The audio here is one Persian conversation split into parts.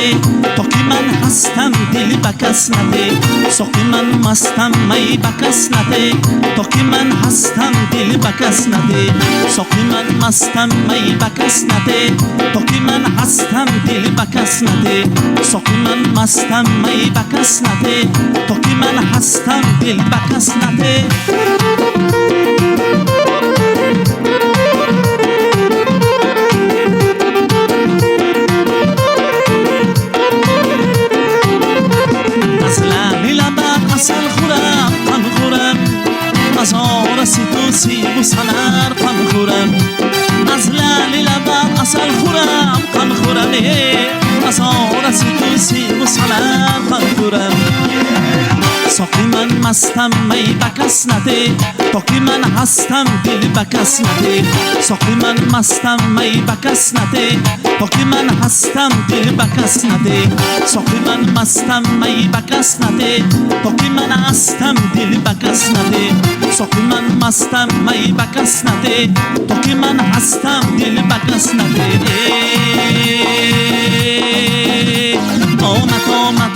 نده تا که من هستم دل بکس نده ساقی من مستم می بکس نده تا که من هستم دل بکس نده ساقی من مستم می بکس نده تا که من هستم دل بکس نده ساقی من مستم می بکس نده تا که من هستم دل بکس نده اصل خورم قم خورم از آرس تو سیب و سنر قم خورم از لعل لبت اصل خورم قم خورم از آرس تو سیب و سنر قم خورم ساقی من مستم می بکس نده تا که من هستم دل بکس نده ساقی من مستم می بکس نده تا که من هستم دل بکس نده ساقی من مستم می بکس نده تا که من هستم دل بکس نده ساقی من مستم می بکس نده تا که من هستم دل بکس نده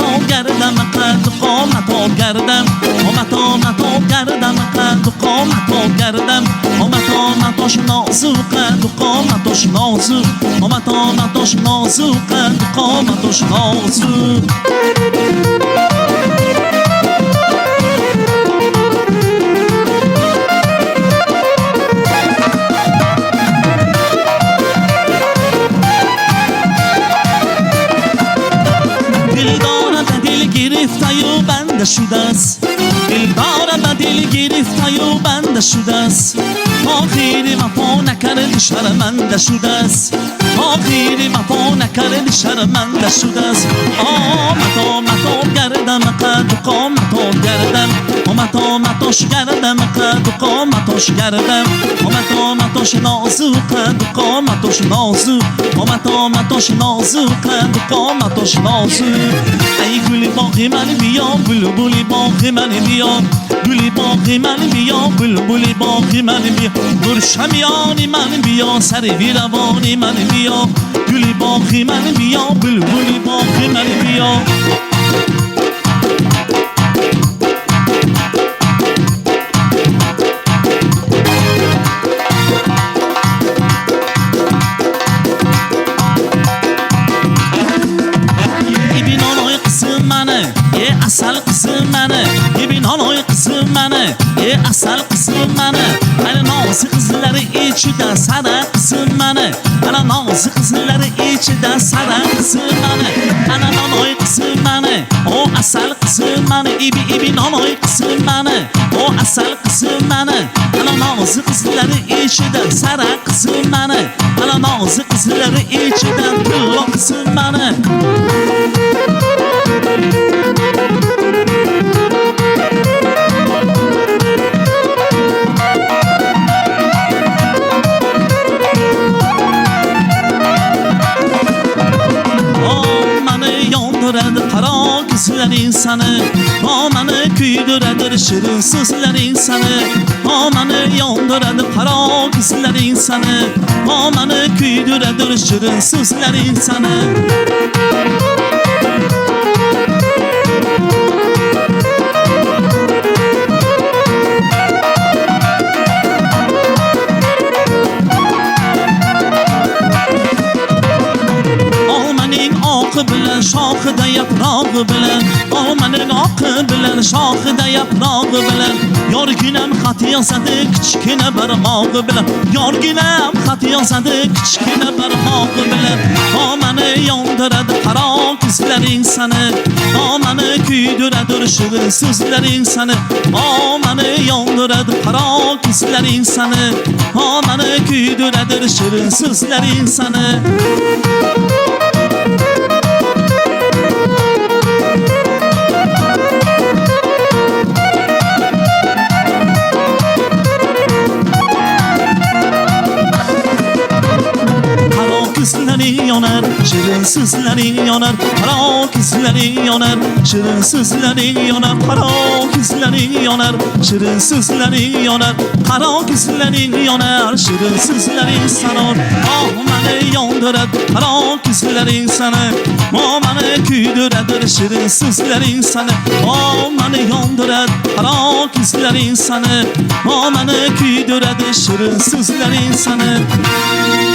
آمد گردم قد قامت گردم آمد گردم قد قامت گردم آمدش نازو قد قامتش نازو آمدش نازو قد قامتش نازو بنده شده است دل دارد دل گرفته و بنده شده است آخری وفا نکرد شرمنده شده است آخری وفا نکرد شرمنده شده است آمد گردم قد قامت گردم آمدش گردم قد قامتش گردم آمدش نازو قد قامتش نازو آمدش نازو قد قامتش نازو ای گل باغ من بیا بلبل باغ من بیا گل باغ من بیا بلبل باغ من بیا در شمیان من بیا سر ویروان من بیا گل باغ من بیا بلبل باغ من بیا اصل قسم منه ببین حالای قسم منه اصل قسم منه انا ناز قزلر ایچ ده سر قسم منه انا ناز قزلر ایچ ده سر قسم منه انا نانای قسم منه او اصل قسم منه ببین حالای قسم منه او اصل قسم منه انا ناز قزلر ایچ ده سر قسم منه انا ناز قزلر ایچ ده کلا قسم منه Sözler insanı Amanı küydüredir şirin sözler insanı Amanı yonduredir kara kızlar insanı Amanı küydüredir şirin sözler insanı bilen şahıda yaprağı bilen Almanın akı bilen şahıda yaprağı bilen Yar ginem xatı yazadı küçükine barmağı bilen Yar ginem xatı yazadı küçükine barmağı bilen Amanı yandırıdı kara kızlar insanı Amanı küydüredir şirin sözler insanı Amanı yandırıdı kara kızlar insanı Amanı küydüredir şirin sözler insanı yanar şirin sözlerin yanar, parak izlerin yanar, şirin sözlerin yanar, parak izlerin yanar, şirin sözlerin yanar, parak izlerin yanar, şirin sözlerin sanar. Ah məni yandırır, parak izlerin sana, o məni küydürədir, şirin sözlerin sana. Ah məni yandırır, parak izlerin sana, o məni küydürədir, şirin sözlerin sana.